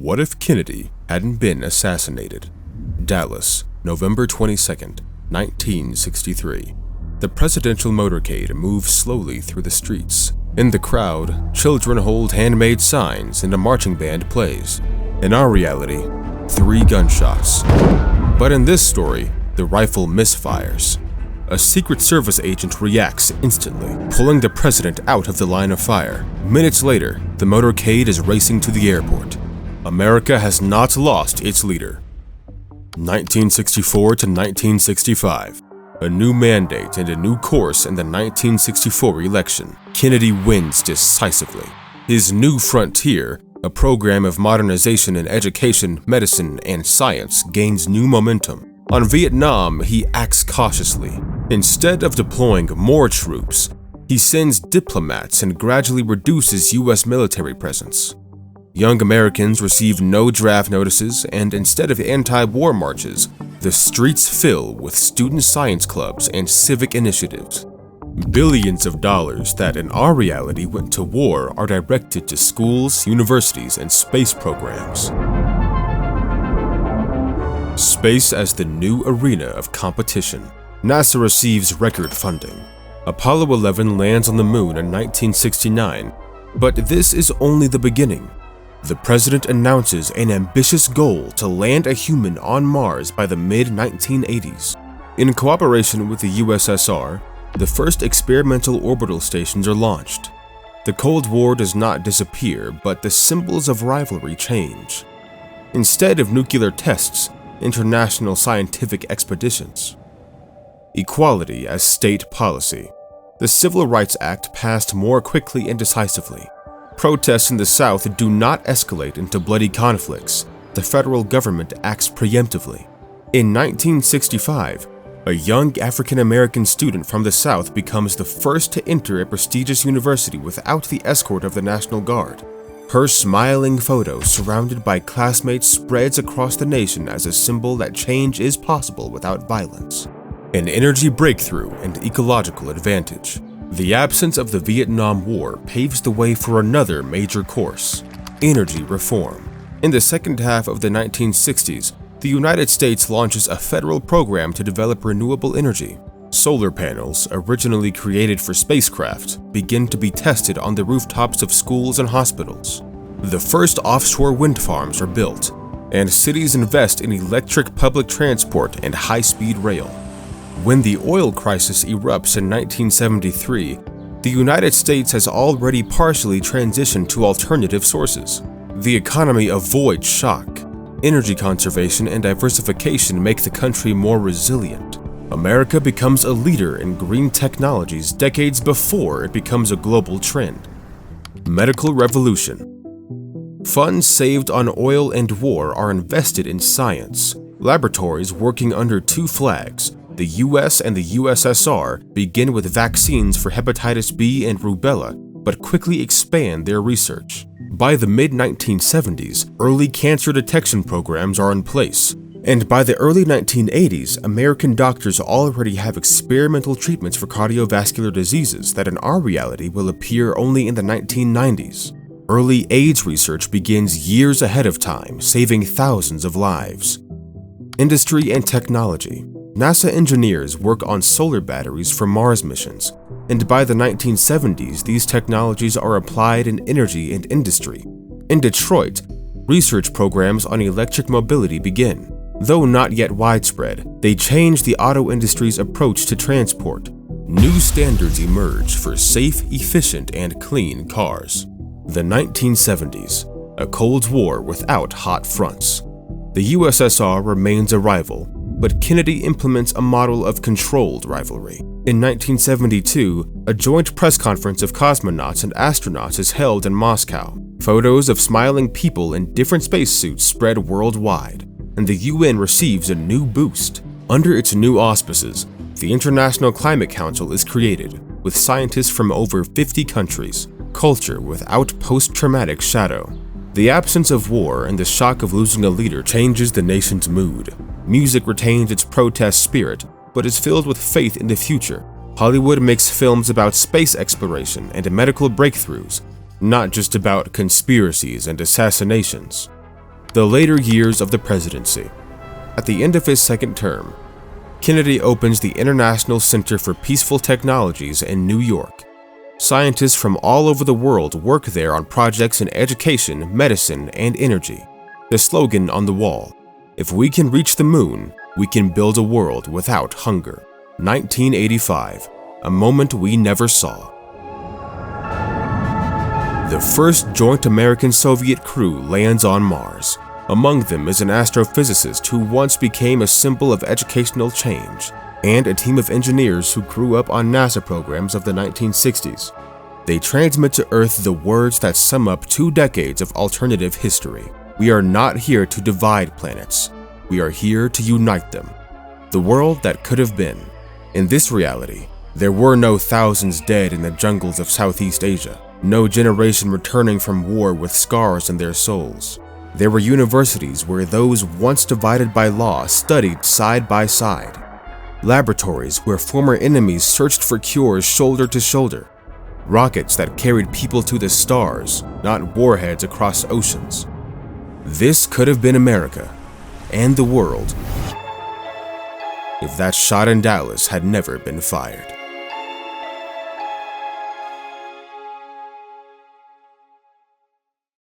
What if Kennedy hadn't been assassinated? Dallas, November 22nd, 1963. The presidential motorcade moves slowly through the streets. In the crowd, children hold handmade signs and a marching band plays. In our reality, 3 gunshots. But in this story, the rifle misfires. A Secret Service agent reacts instantly, pulling the president out of the line of fire. Minutes later, the motorcade is racing to the airport. America has not lost its leader. 1964 to 1965. A new mandate and a new course in the 1964 election. Kennedy wins decisively. His new frontier, a program of modernization in education, medicine, and science, gains new momentum. On Vietnam, he acts cautiously. Instead of deploying more troops, he sends diplomats and gradually reduces U.S. military presence. Young Americans receive no draft notices, and instead of anti-war marches, the streets fill with student science clubs and civic initiatives. Billions of dollars that in our reality went to war are directed to schools, universities, and space programs. Space as the new arena of competition. NASA receives record funding. Apollo 11 lands on the moon in 1969, but this is only the beginning. The president announces an ambitious goal to land a human on Mars by the mid-1980s. In cooperation with the USSR, the first experimental orbital stations are launched. The Cold War does not disappear, but the symbols of rivalry change. Instead of nuclear tests, international scientific expeditions. Equality as state policy. The Civil Rights Act passed more quickly and decisively. Protests in the South do not escalate into bloody conflicts. The federal government acts preemptively. In 1965, a young African-American student from the South becomes the first to enter a prestigious university without the escort of the National Guard. Her smiling photo, surrounded by classmates, spreads across the nation as a symbol that change is possible without violence. An energy breakthrough and ecological advantage. The absence of the Vietnam War paves the way for another major course: energy reform. In the second half of the 1960s, the United States launches a federal program to develop renewable energy. Solar panels, originally created for spacecraft, begin to be tested on the rooftops of schools and hospitals. The first offshore wind farms are built, and cities invest in electric public transport and high-speed rail. When the oil crisis erupts in 1973, the United States has already partially transitioned to alternative sources. The economy avoids shock. Energy conservation and diversification make the country more resilient. America becomes a leader in green technologies decades before it becomes a global trend. Medical revolution. Funds saved on oil and war are invested in science. Laboratories working under 2 flags, the US and the USSR, begin with vaccines for hepatitis B and rubella, but quickly expand their research. By the mid-1970s, early cancer detection programs are in place, and by the early 1980s, American doctors already have experimental treatments for cardiovascular diseases that in our reality will appear only in the 1990s. Early AIDS research begins years ahead of time, saving thousands of lives. Industry and technology. NASA engineers work on solar batteries for Mars missions, and by the 1970s, these technologies are applied in energy and industry. In Detroit, research programs on electric mobility begin. Though not yet widespread, they change the auto industry's approach to transport. New standards emerge for safe, efficient, and clean cars. The 1970s, a Cold War without hot fronts. The USSR remains a rival, but Kennedy implements a model of controlled rivalry. In 1972, a joint press conference of cosmonauts and astronauts is held in Moscow. Photos of smiling people in different spacesuits spread worldwide, and the UN receives a new boost. Under its new auspices, the International Climate Council is created, with scientists from over 50 countries. Culture without post-traumatic shadow. The absence of war and the shock of losing a leader changes the nation's mood. Music retains its protest spirit, but is filled with faith in the future. Hollywood makes films about space exploration and medical breakthroughs, not just about conspiracies and assassinations. The later years of the presidency. At the end of his second term, Kennedy opens the International Center for Peaceful Technologies in New York. Scientists from all over the world work there on projects in education, medicine, and energy. The slogan on the wall, "If we can reach the moon, we can build a world without hunger." 1985, a moment we never saw. The first joint American-Soviet crew lands on Mars. Among them is an astrophysicist who once became a symbol of educational change, and a team of engineers who grew up on NASA programs of the 1960s. They transmit to Earth the words that sum up 2 decades of alternative history. We are not here to divide planets. We are here to unite them. The world that could have been. In this reality, there were no thousands dead in the jungles of Southeast Asia, no generation returning from war with scars in their souls. There were universities where those once divided by law studied side by side. Laboratories where former enemies searched for cures shoulder to shoulder. Rockets that carried people to the stars, not warheads across oceans. This could have been America and the world if that shot in Dallas had never been fired.